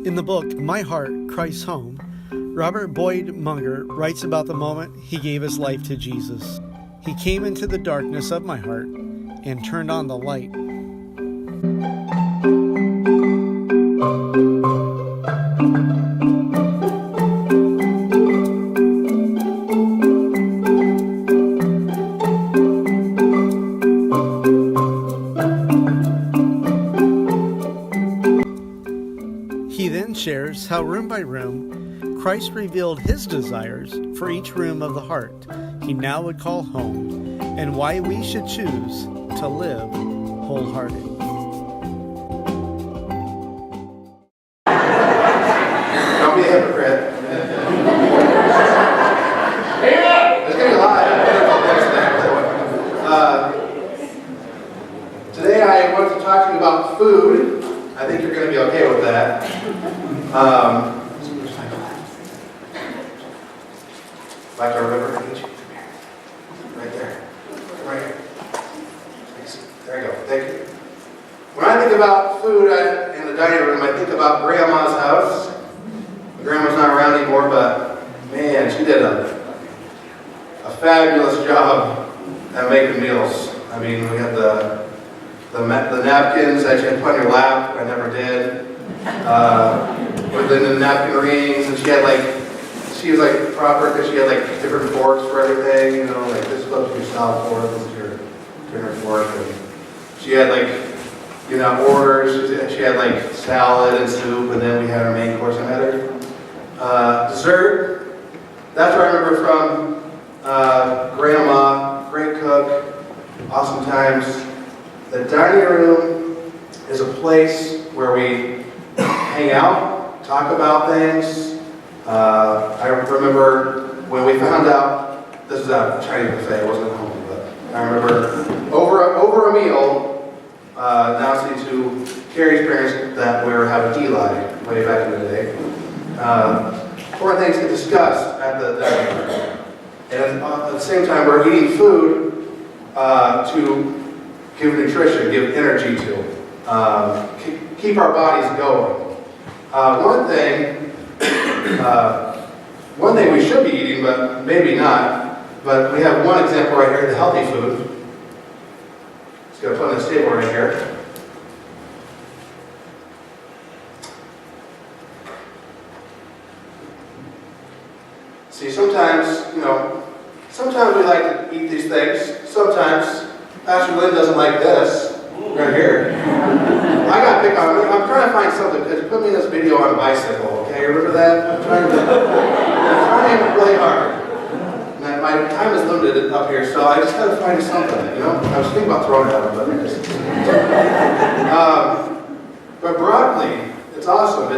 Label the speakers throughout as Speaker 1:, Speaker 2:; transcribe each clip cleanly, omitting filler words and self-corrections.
Speaker 1: In the book, My Heart, Christ's Home, Robert Boyd Munger writes about the moment he gave his life to Jesus. He came into the darkness of my heart and turned on the light. He then shares how room by room, Christ revealed his desires for each room of the heart he now would call home, and why we should choose to live wholehearted.
Speaker 2: Don't be a hypocrite. It's going to be live. Today I want to talk to you about food. I think you're going to be okay with that. Like our river. Right there. Right here. There you go. Thank you. When I think about food in the dining room, I think about Grandma's house. Grandma's not around anymore, but man, she did a fabulous job at making meals. I mean, we had the napkins that you had to put on your lap. I never did. With the napkin rings, and she was like proper because she had like different forks for everything. You know, like this is supposed to be your salad fork, this is your dinner fork, and she had like, you know, orders. She had like salad and soup, and then we had our main course. And had her dessert. That's what I remember from Grandma. Great cook, awesome times. The dining room is a place where we hang out, talk about things. I remember when we found out, this is a Chinese buffet, it wasn't at home, but I remember over a meal, announcing to Carrie's parents that we were having Eli way back in the day. Important things to discuss at the dining room. And at the same time, we're eating food to give nutrition, give energy to, keep our bodies going. One thing we should be eating, but maybe not, but we have one example right here, the healthy food. Just going to put on this table right here. See, sometimes we like to eat these things. Sometimes Pastor Lynn doesn't like this right here. I got to pick on. I'm trying to find something because you put me in this video on a bicycle. Okay, remember that? I'm trying really hard. And my time is limited up here, so I just got to find something. You know, I was thinking about throwing it out, but I just. But broccoli, it's awesome.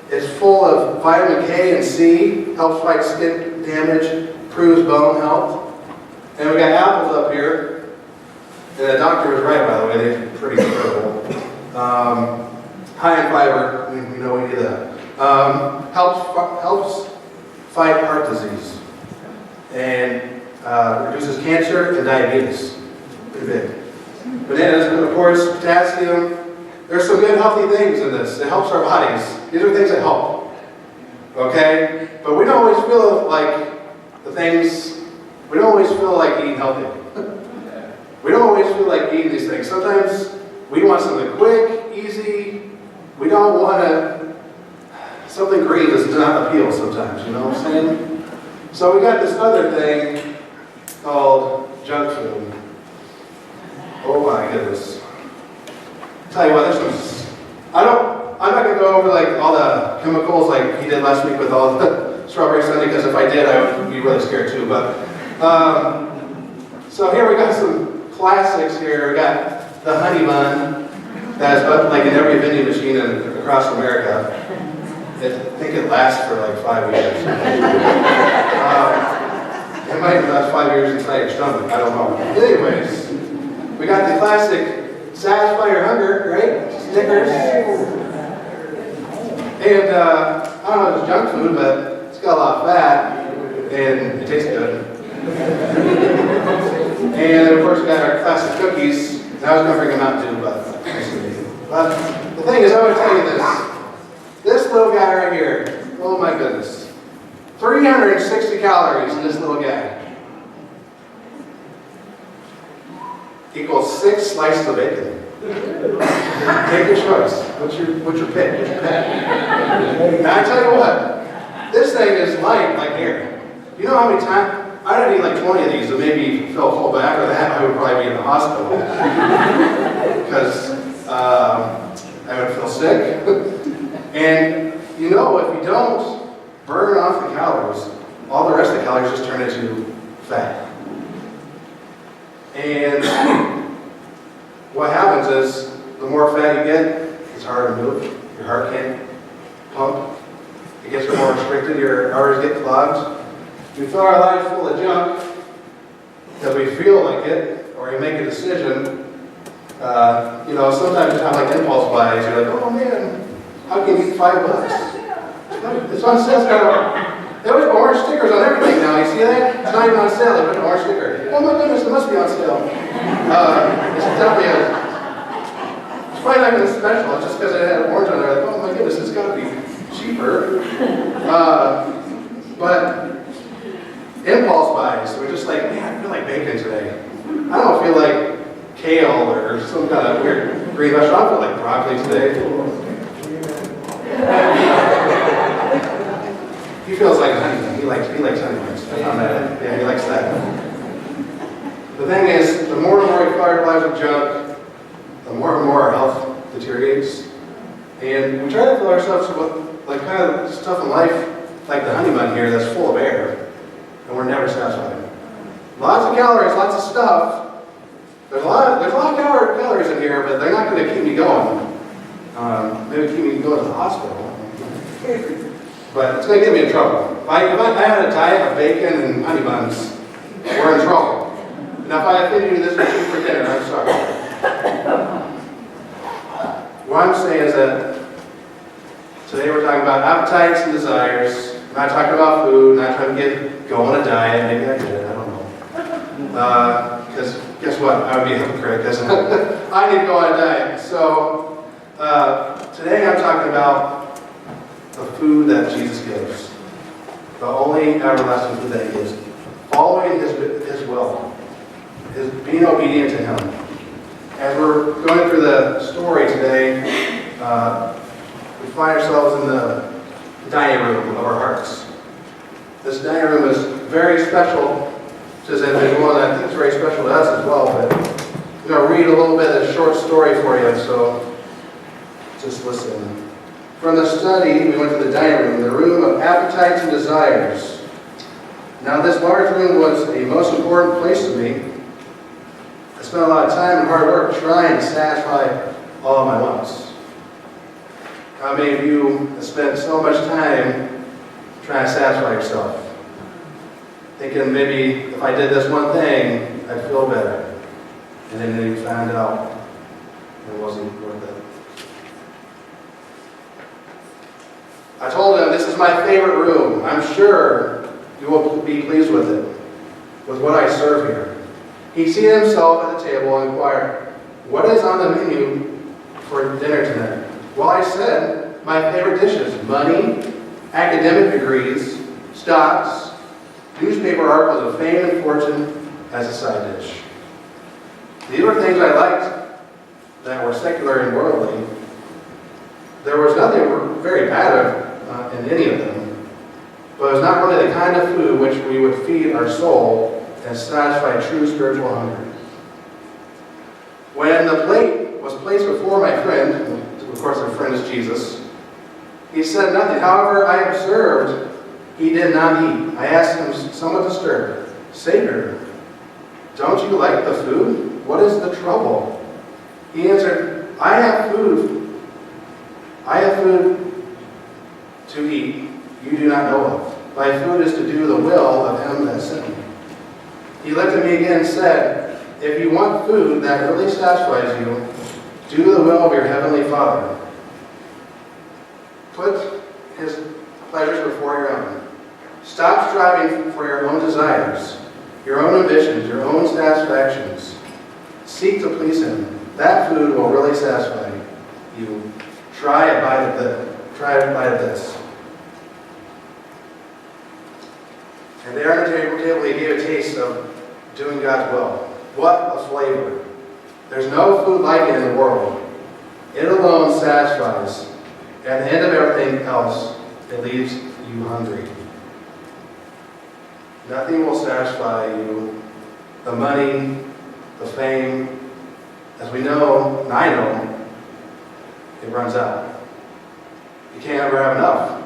Speaker 2: It's full of vitamin K and C, helps fight skin damage, improves bone health. And we got apples up here. And the doctor was right, by the way, they're pretty incredible. High in fiber, we know we need that. Helps fight heart disease. And reduces cancer and diabetes. Pretty big. Bananas, of course, potassium. There's some good healthy things in this. It helps our bodies. These are things that help. Okay? But we don't always feel like we don't always feel like eating healthy. We don't always feel like eating these things. Sometimes we want something quick, easy. We don't want something green does not appeal sometimes, you know what I'm saying? So we got this other thing called junk food. Oh my goodness. Tell you what, I'm not going to go over like all the chemicals like he did last week with all the strawberry sundae, because if I did, I would be really scared too. But so here we got some classics here. We got the honey bun that's like in every vending machine across America. I think it lasts for like 5 years. It might last 5 years inside your stomach. I don't know. Anyways, we got the classic Satisfy Your Hunger, right? Snickers. And I don't know if it's junk food, but it's got a lot of fat and it tastes good. And of course we got our classic cookies. And I was going to bring them out too, but But the thing is, I would tell you this. This little guy right here, oh my goodness. 360 calories in this little guy. Equals 6 slices of bacon. Take your choice. What's your pick? What's your pick? Now I tell you what, this thing is light like air. You know how many times? I don't eat like 20 of these, and maybe fell full, but after that I would probably be in the hospital. Because I would feel sick. And you know, if you don't burn off the calories, all the rest of the calories just turn into fat. And what happens is, the more fat you get, it's harder to move. Your heart can't pump. It gets more restricted. Your arteries get clogged. We fill our lives full of junk because we feel like it, or you make a decision. You know, sometimes it's kind of like impulse buys. You're like, oh man, how can you eat $5? It's on sale. They always put orange stickers on everything now. You see that? It's not even on sale. They put an orange sticker. Oh my goodness, it must be on sale. It's definitely it's probably not even special. It's just because it had orange on there. Like, oh my goodness, it's got to be cheaper. But impulse buys. So we're just like, man, I feel like bacon today. I don't feel like kale or some kind of weird green vegetable. I feel like broccoli today. He feels like honey. He likes honey buns. I found that. Yeah, he likes that. The thing is, the more and more we fill our lives with junk, the more and more our health deteriorates. And we try to fill ourselves with like kind of stuff in life, like the honey bun here, that's full of air, and we're never satisfied. Lots of calories, lots of stuff. There's a lot of calories in here, but they're not going to keep me going. Maybe keep me going to the hospital. But it's going to get me in trouble. If I had a diet of bacon and honey buns, we're in trouble. Now, if I offend you this week for dinner, I'm sorry. What I'm saying is that today we're talking about appetites and desires. I'm not talking about food, not trying to go on a diet. Maybe I did, I don't know. Because guess what? I would be a hypocrite because I need to go on a diet. So today I'm talking about the food that Jesus gives. The only everlasting food that He gives. Following His will. Being obedient to Him. As we're going through the story today, we find ourselves in the dining room of our hearts. This dining room is very special to this individual, and I think it's very special to us as well. But I'm going to read a little bit of a short story for you, so just listen. From the study, we went to the dining room, the room of appetites and desires. Now, this large room was the most important place to me. I spent a lot of time and hard work trying to satisfy all of my wants. How many of you have spent so much time trying to satisfy yourself? Thinking maybe if I did this one thing, I'd feel better. And then you found out it wasn't worth it. I told him, this is my favorite room. I'm sure you will be pleased with it, with what I serve here. He seated himself at the table and inquired, what is on the menu for dinner tonight? Well, I said, my favorite dishes, money, academic degrees, stocks, newspaper articles of fame and fortune as a side dish. These were things I liked that were secular and worldly. There was nothing very bad in any of them, but it was not really the kind of food which we would feed our soul and satisfy true spiritual hunger. When the plate was placed before my friend, of course our friend is Jesus, he said nothing. However, I observed he did not eat. I asked him, somewhat disturbed, Savior, don't you like the food? What is the trouble? He answered, I have food to eat you do not know of. My food is to do the will of Him that sent me. He looked at me again and said, if you want food that really satisfies you, do the will of your Heavenly Father. Put His pleasures before your own. Stop striving for your own desires, your own ambitions, your own satisfactions. Seek to please Him. That food will really satisfy you. you try a bite of this. And there on the table, he gave a taste of doing God's will. What a flavor. There's no food like it in the world. It alone satisfies. At the end of everything else, it leaves you hungry. Nothing will satisfy you. The money, the fame, as we know, and I know, it runs out. You can't ever have enough.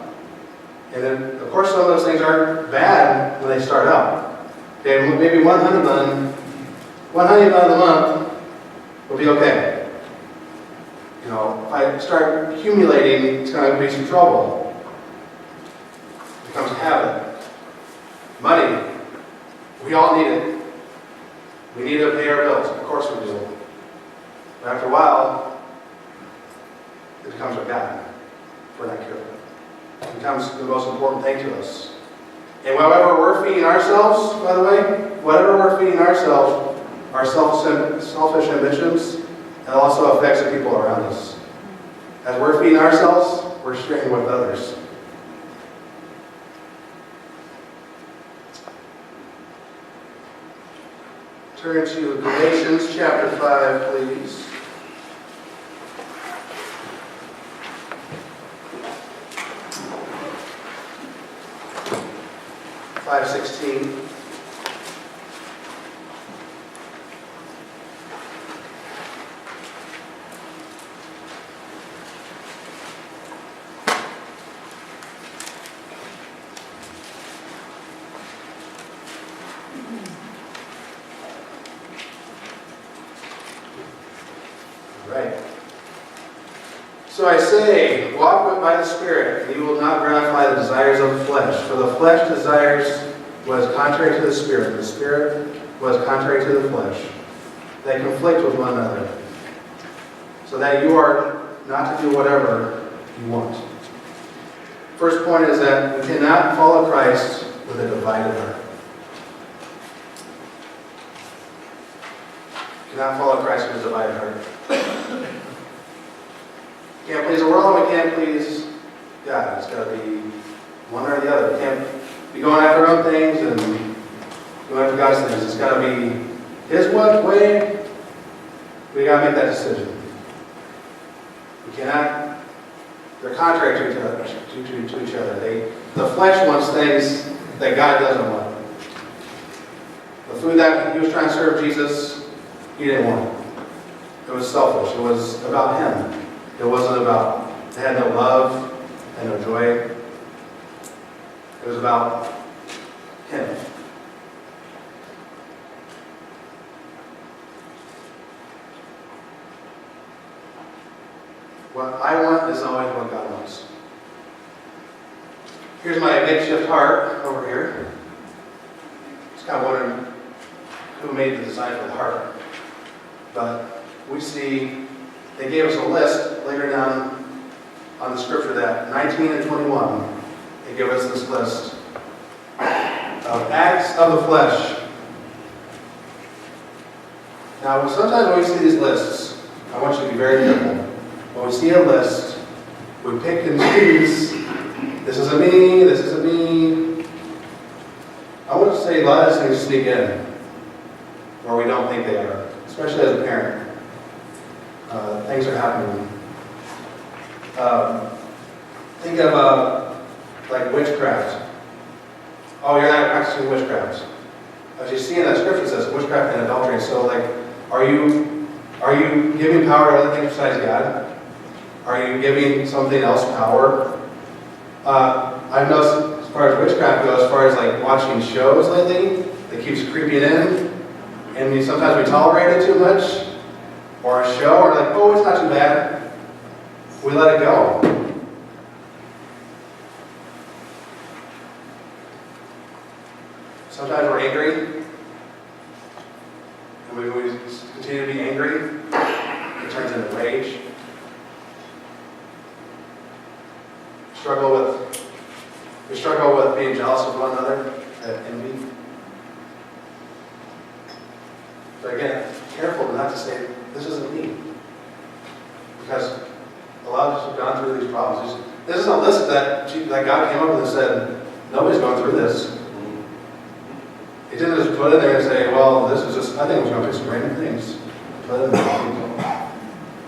Speaker 2: And then, of course, some of those things are bad when they start out. Okay, maybe one honey bun a month will be okay. You know, if I start accumulating, it's going to be some trouble. It becomes a habit. Money, we all need it. We need to pay our bills. Of course we do. But after a while, it becomes our God. We're not careful. It becomes the most important thing to us. And whatever we're feeding ourselves, by the way, whatever we're feeding ourselves, our selfish ambitions, it also affects the people around us. As we're feeding ourselves, we're sharing with others. Turn to Galatians chapter 5, please. Verse 16. Right. So I say, walk by the Spirit, and you will not gratify the desires of the flesh. For the flesh desires what is contrary to the Spirit what is contrary to the flesh. They conflict with one another, so that you are not to do whatever you want. First point is that we cannot follow Christ with a divided heart. We cannot follow Christ with a divided heart. We can't please the world, we can't please God. It's got to be one or the other. We can't be going after our own things and going after God's things. It's got to be His way. We got to make that decision. We cannot. They're contrary to each other. The flesh wants things that God doesn't want. The food that He was trying to serve Jesus, He didn't want. It was selfish. It was about Him. It wasn't about, it had no love and no joy. It was about Him. What I want is always what God wants. Here's my makeshift heart over here. Just kind of wondering who made the design for the heart. But we see they gave us a list later down on the scripture that 19 and 21, they give us this list of acts of the flesh. Now, sometimes when we see these lists, I want you to be very careful. When we see a list, we pick and choose. This isn't me, this isn't me. I want to say a lot of things sneak in where we don't think they are, especially as a parent. Things are happening. Think of like witchcraft. Oh, you're not practicing witchcraft. As you see in that scripture, it says witchcraft and adultery. So, like, are you giving power to other things besides God? Are you giving something else power? I've noticed as far as witchcraft goes, as far as like watching shows lately, it keeps creeping in, and sometimes we tolerate it too much. Or a show, or like, oh, it's not too bad. We let it go. Sometimes we're angry, and we continue to be angry. It turns into rage. We struggle with being jealous of one another, that envy. But again, careful not to say, this isn't me. Because problems. This is a list that God came up with and said, nobody's going through this. He didn't just put it there and say, well, this is just, I think we're going to fix some random things. Put it in the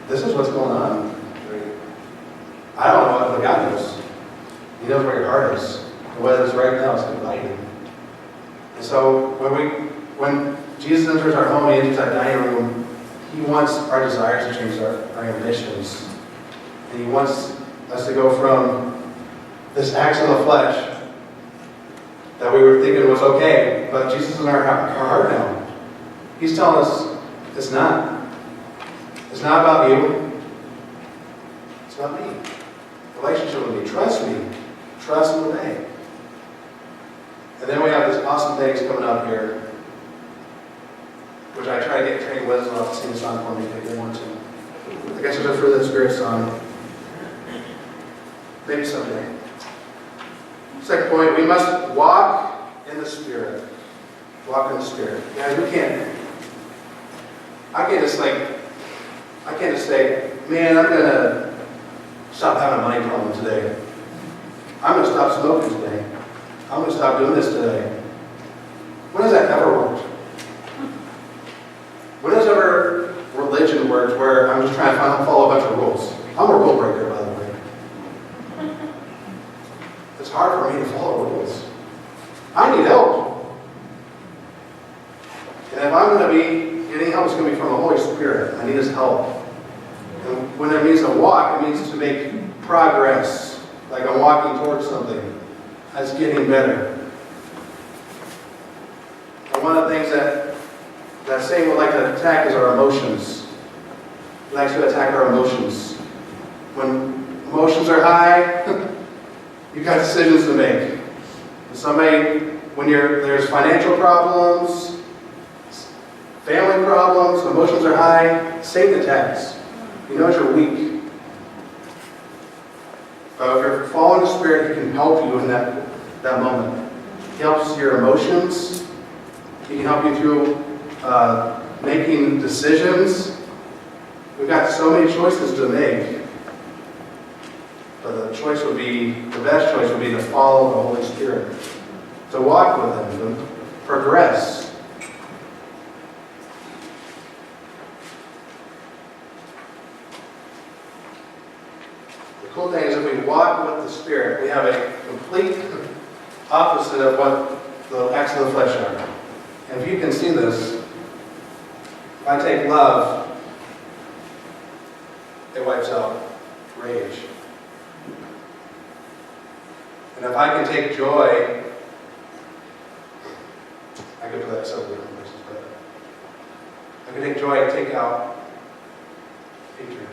Speaker 2: This is what's going on. I don't know what God knows. He knows where your heart is. And what it is right now is inviting. And so when Jesus enters our home, he enters that dining room, he wants our desires to change, our ambitions. And he wants us to go from this acts of the flesh that we were thinking was okay, but Jesus is in our heart now. He's telling us it's not. It's not about you. It's about me. Relationship with me. Trust me. Trust and obey. And then we have this awesome things coming up here, which I try to get trained with. I'll have to sing a song for me if they want to. I guess it's a Fruit of the Spirit song. Maybe someday. Second point, we must walk in the Spirit. Walk in the Spirit. Guys, we can't. I can't just say, man, I'm going to stop having a money problem today. I'm going to stop smoking today. I'm going to stop doing this today. When has that ever worked? When has ever religion worked where I'm just trying to follow a bunch of rules? I'm a rule breaker, by the way. It's hard for me to follow rules. I need help. And if I'm going to be getting help, it's going to be from the Holy Spirit. I need His help. And when it means to walk, it means to make progress. Like I'm walking towards something that's getting better. And one of the things that Satan would like to attack is our emotions. He likes to attack our emotions. When emotions are high, you've got decisions to make. When there's financial problems, family problems, emotions are high, Satan attacks. He knows you're weak. But if you're following the Spirit, He can help you in that moment. He helps your emotions. He can help you through making decisions. We've got so many choices to make. But the best choice would be to follow the Holy Spirit. To walk with Him, to progress. The cool thing is if we walk with the Spirit, we have a complete opposite of what the acts of the flesh are. And if you can see this, if I take love, it wipes out rage. And if I can take joy, I could put that several different places, but I can take joy and take out hatred.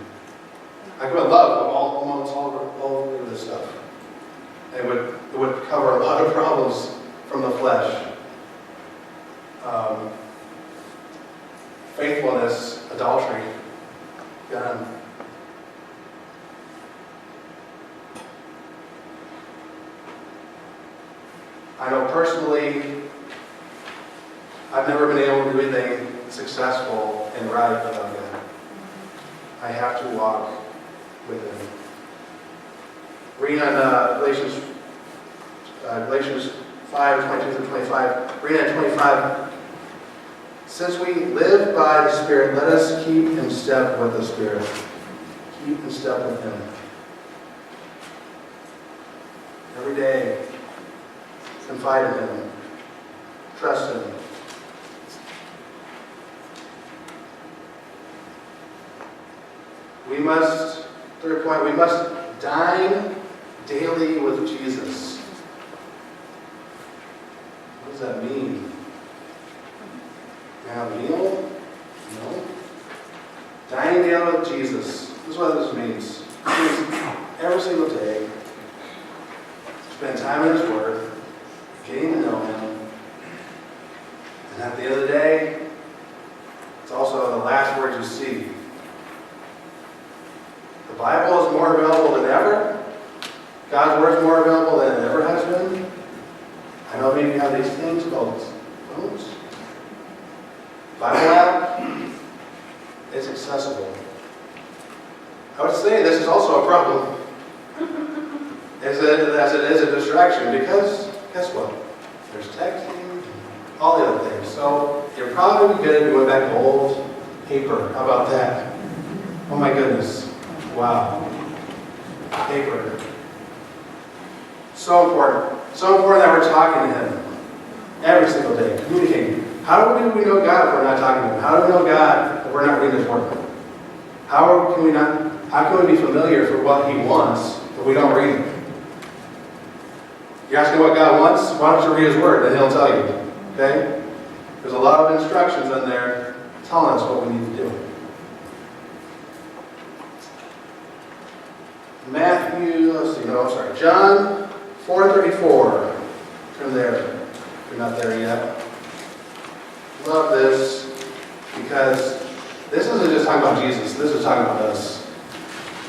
Speaker 2: I could put love almost all over this stuff. It would cover a lot of problems from the flesh. Faithfulness, adultery, gone. I know personally, I've never been able to do anything successful and right without God. I have to walk with Him. Reading on Galatians 5:22-25. Reading on 25. Since we live by the Spirit, let us keep in step with the Spirit. Keep in step with Him. Every day, confide in Him. Trust Him. Third point, we must dine daily with Jesus. What does that mean? Have a meal? No. Dining daily with Jesus. This is what this means. It means every single day, spend time in His Word, getting to know Him. And at the end of the day, it's also the last words you see. The Bible is more available than ever. God's Word is more available than it ever has been. I know maybe you have these things called phones. Bible app is accessible. I would say this is also a problem. as it is a distraction, because guess what? There's texting, all the other things. So you're probably good if you went back to old paper. How about that? Oh my goodness. Wow. Paper. So important. So important that we're talking to Him every single day, communicating. How do we know God if we're not talking to Him? How do we know God if we're not reading His Word? How can we be familiar for what He wants if we don't read it? You ask Him what God wants, why don't you read His Word, and He'll tell you. Okay? There's a lot of instructions in there telling us what we need to do. John 4:34. Turn there if you're not there yet. Love this because this isn't just talking about Jesus. This is talking about us.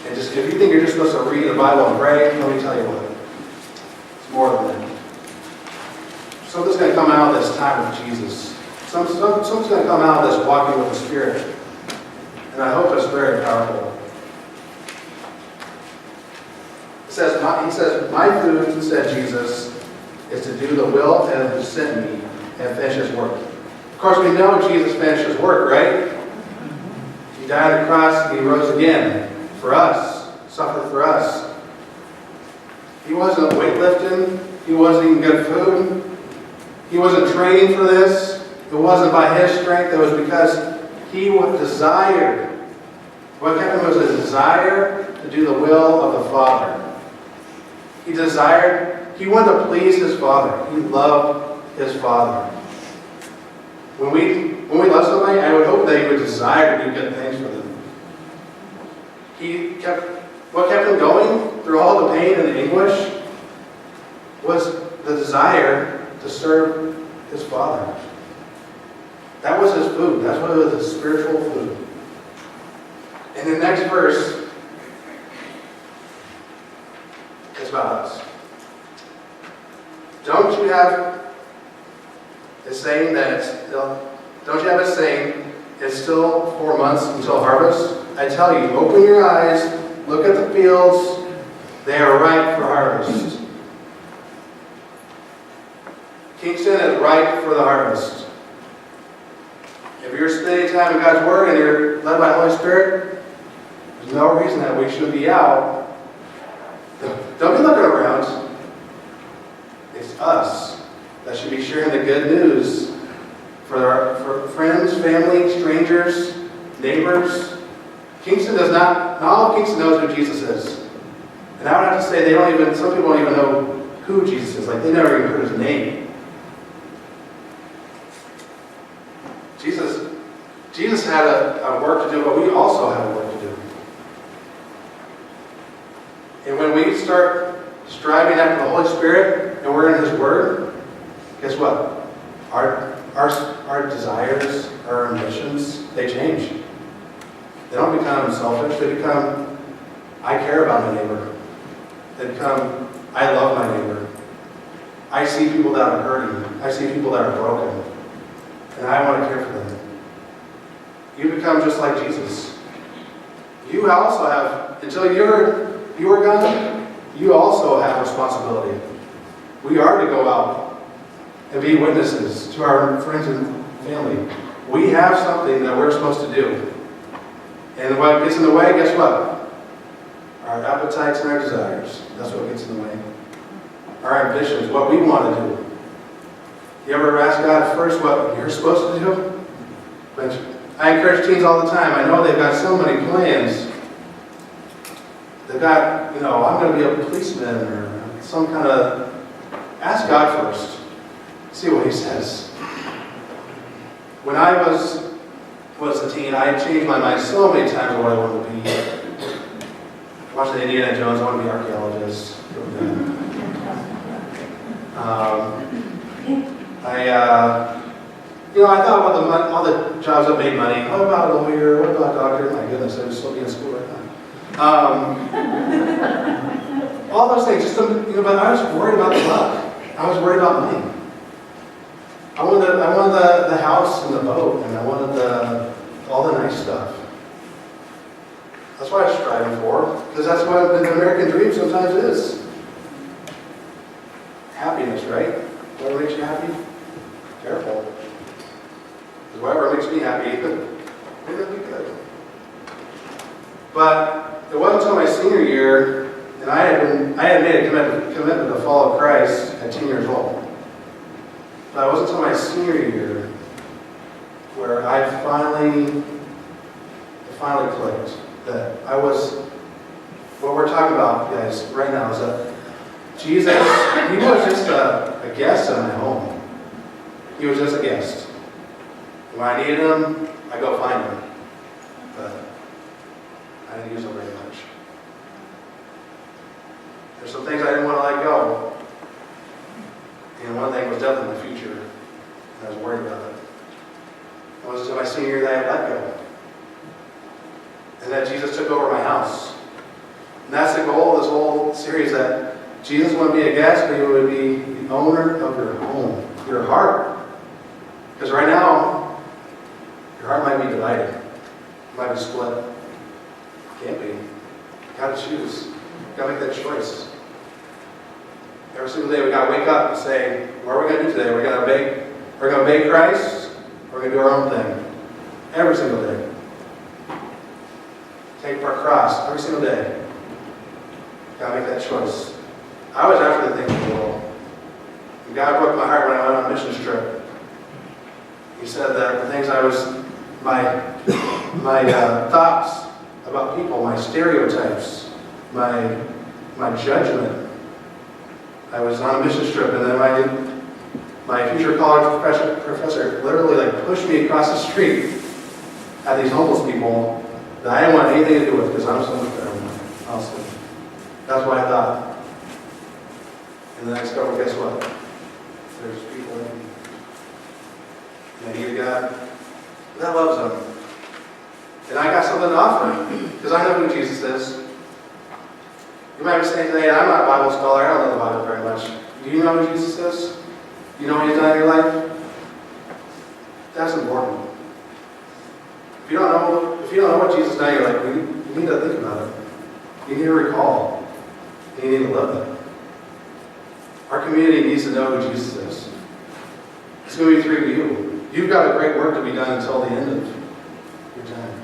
Speaker 2: And just if you think you're just supposed to read the Bible and pray, let me tell you what. It's more than that. Something's going to come out of this time with Jesus. Something's going to come out of this walking with the Spirit. And I hope it's very powerful. He says, my food, said Jesus, is to do the will of Him who sent me and finish His work. Of course, we know Jesus finished His work, right? He died on the cross and He rose again for us, suffered for us. He wasn't weightlifting. He wasn't eating good food. He wasn't training for this. It wasn't by His strength. It was because He desired. What kept Him was a desire to do the will of the Father. He wanted to please His Father. He loved His Father. When we love somebody, I would hope that He would desire to do good things for them. What kept Him going through all the pain and the anguish was the desire to serve His Father. That was His food. That's what it was, His spiritual food. In the next verse, it's about us. Don't you have a saying it's still 4 months until harvest? I tell you, open your eyes, look at the fields, they are ripe for harvest. Kingston is ripe for the harvest. If you're spending time in God's Word and you're led by the Holy Spirit, there's no reason that we should be out. Don't be looking around. It's us that should be sharing the good news for friends, family, strangers, neighbors. Not all of Kingston knows who Jesus is. And I would have to say some people don't even know who Jesus is. Like they never even heard His name. Jesus had a work to do, but we also have a work to do. And when we start striving after the Holy Spirit and we're in His Word, guess what? Our desires, our ambitions, they change. They don't become selfish. They become, I care about my neighbor. They become, I love my neighbor. I see people that are hurting. I see people that are broken. And I want to care for them. You become just like Jesus. You also have, until you are gone, you also have responsibility. We are to go out and be witnesses to our friends and family. We have something that we're supposed to do. And what gets in the way, guess what? Our appetites and our desires. That's what gets in the way. Our ambitions, what we want to do. You ever ask God first what you're supposed to do? But I encourage teens all the time. I know they've got so many plans. They've got, I'm going to be a policeman or some kind of... Ask God first. See what He says. When I was a teen, I changed my mind so many times on what I wanted to be. Watching Indiana Jones, I want to be an archaeologist. I thought about all the jobs that made money. What about a lawyer? What about a doctor? My goodness, I was still in school right now. All those things. But I was worried about the luck. I was worried about money. I wanted the house and the boat, and I wanted all the nice stuff. That's what I was striving for, because that's what the American dream sometimes is. right? Whatever makes you happy, careful. Because whatever makes me happy, maybe it'll be good. But it wasn't until my senior year, and I had made a commitment to follow Christ at 10 years old. But it wasn't until my senior year where I finally clicked that what we're talking about, guys, right now is that Jesus, he was just a guest in my home. He was just a guest. When I needed him, I go find him. But I didn't use him very much. There's some things I didn't want to let go. And one thing was death in the future. And I was worried about it. It wasn't until my senior year that I let go. And that Jesus took over my house. And that's the goal of this whole series, that Jesus wouldn't be a guest, but he would be the owner of your home, your heart. Because right now, your heart might be divided. It might be split. It can't be. You got to choose. You got to make that choice. Every single day we got to wake up and say, what are we going to do today? We're going to obey Christ, or we're going to do our own thing. Every single day. Take our cross every single day. Got to make that choice. I was after the things of the world. And God broke my heart when I went on a missions trip. He said that the things my thoughts about people, my stereotypes, my judgment. I was on a missions trip, and then my future college professor literally pushed me across the street at these homeless people that I didn't want anything to do with, because I'm so much better than them, honestly. That's what I thought. And then I discovered, guess what? There's people in me. And I need a God that loves them. And I got something to offer, because I know who Jesus is. You might be saying today, I'm not a Bible scholar, I don't know the Bible very much. Do you know who Jesus is? Do you know what he's done in your life? That's important. If you don't know what Jesus done in your life, you need to think about it. You need to recall. You need to live it. Our community needs to know who Jesus is. It's going to be through you. You've got a great work to be done until the end of your time.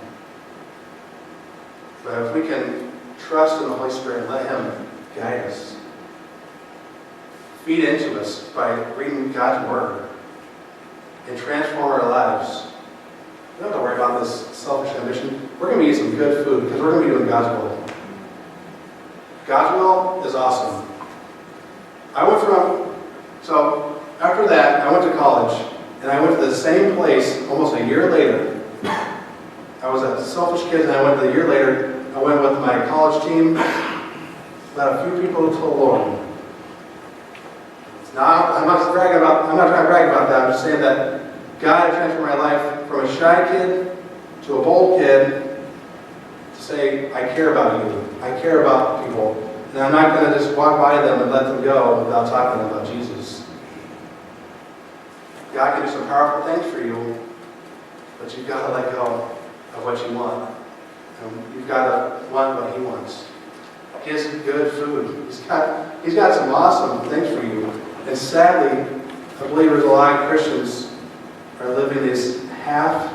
Speaker 2: But if we can trust in the Holy Spirit and let him guide us, feed into us by reading God's Word, and transform our lives, we don't have to worry about this selfish ambition. We're going to be eating some good food because we're going to be doing God's will. God's will is awesome. So after that, I went to college, and I went to the same place almost a year later. I was at Selfish Kids, and I went a year later. I went with my college team, led a few people to the Lord. Now, I'm not trying to brag about that. I'm just saying that God transformed my life from a shy kid to a bold kid to say, I care about you. I care about people. And I'm not going to just walk by them and let them go without talking about Jesus. God can do some powerful things for you, but you've got to let go of what you want. And you've got to want what he wants. His good food. He's got some awesome things for you. And sadly, I believe there's a lot of Christians are living these half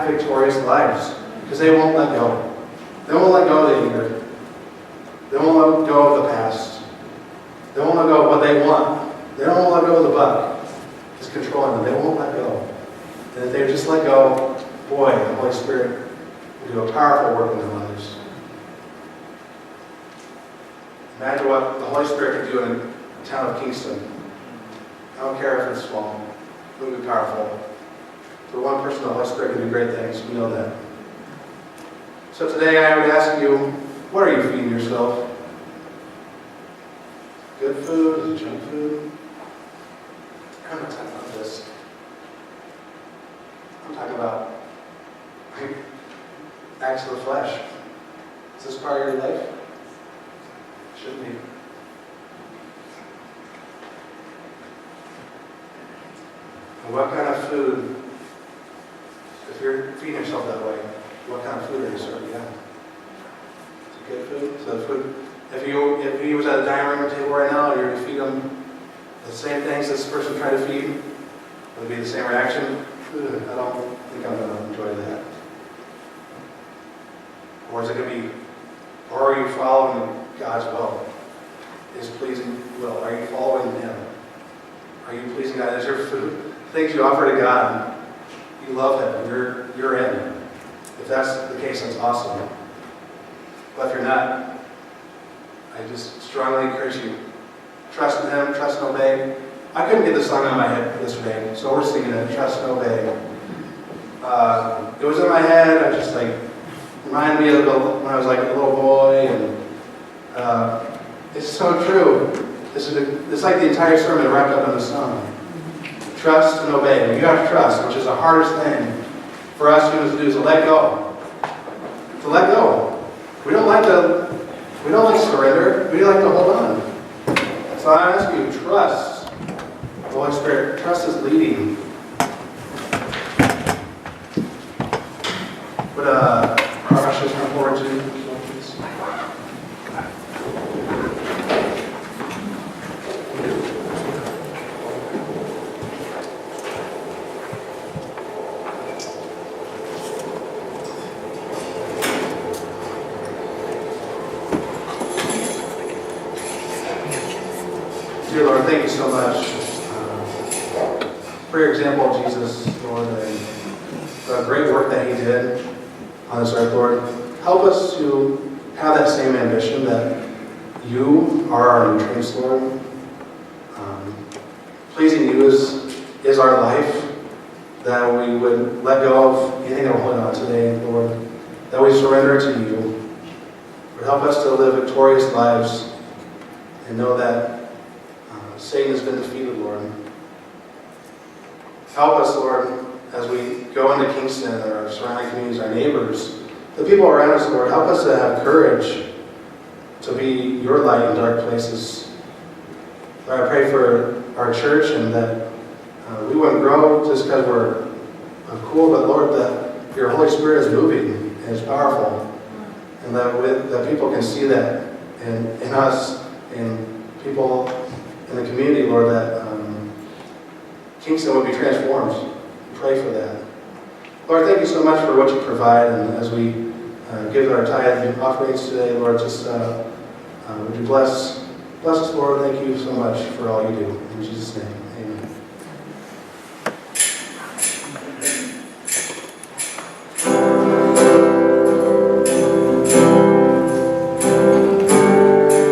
Speaker 2: victorious lives because they won't let go. They won't let go of the anger. They won't let go of the past. They won't let go of what they want. They don't want to let go of the buck. It's controlling them. They won't let go. And if they just let go, boy, the Holy Spirit will do a powerful work in their lives. Imagine what the Holy Spirit can do in the town of Kingston. I don't care if it's small. It will be powerful. For one person, the Holy Spirit can do great things. We know that. So today I would ask you, what are you feeding yourself? Good food? Is it junk food? I'm not talking about this. I'm talking about acts of the flesh. Is this part of your life? Should be. And what kind of food, if you're feeding yourself that way, what kind of food are you serving? Yeah. Is it good food? So the food, If he was at a dining room table right now, you're to feed him the same things this person tried to feed, would it be the same reaction? I don't think I'm going to enjoy that. Or is it going to be, or are you following God's will? His pleasing will? Are you following Him? Are you pleasing God? Is your food things you offer to God? You love Him. You're in. If that's the case, that's awesome. But if you're not, I just strongly encourage you. Trust in Him, trust and obey. I couldn't get the song in my head yesterday, so we're singing it, Trust and Obey. It was in my head, I just reminded me of when I was like a little boy, and it's so true. It's like the entire sermon wrapped up in the song. Trust and obey. When you have trust, which is the hardest thing for us humans to do, is to let go. To let go. We don't like surrender. We like to hold on. So I ask you, trust the Holy Spirit. Trust is leading. Would our ushers come forward to please? Dear Lord, thank you so much for your example of Jesus, Lord, and the great work that He did on this earth, Lord. Help us to have that same ambition that You are our nutrients, Lord. Pleasing You is our life, that we would let go of anything that we're holding on today, Lord, that we surrender to You. Lord, help us to live victorious lives and know that Satan has been defeated, Lord. Help us, Lord, as we go into Kingston, our surrounding communities, our neighbors, the people around us, Lord. Help us to have courage to be Your light in dark places. Lord, I pray for our church and that we wouldn't grow just because we're cool, but Lord, that Your Holy Spirit is moving and is powerful, and that people can see that in us, in people in the community, Lord, that Kingston would be transformed. Pray for that. Lord, thank You so much for what You provide, and as we give our tithe and offerings today, Lord, just would You bless us, Lord. Thank You so much for all You do. In Jesus' name.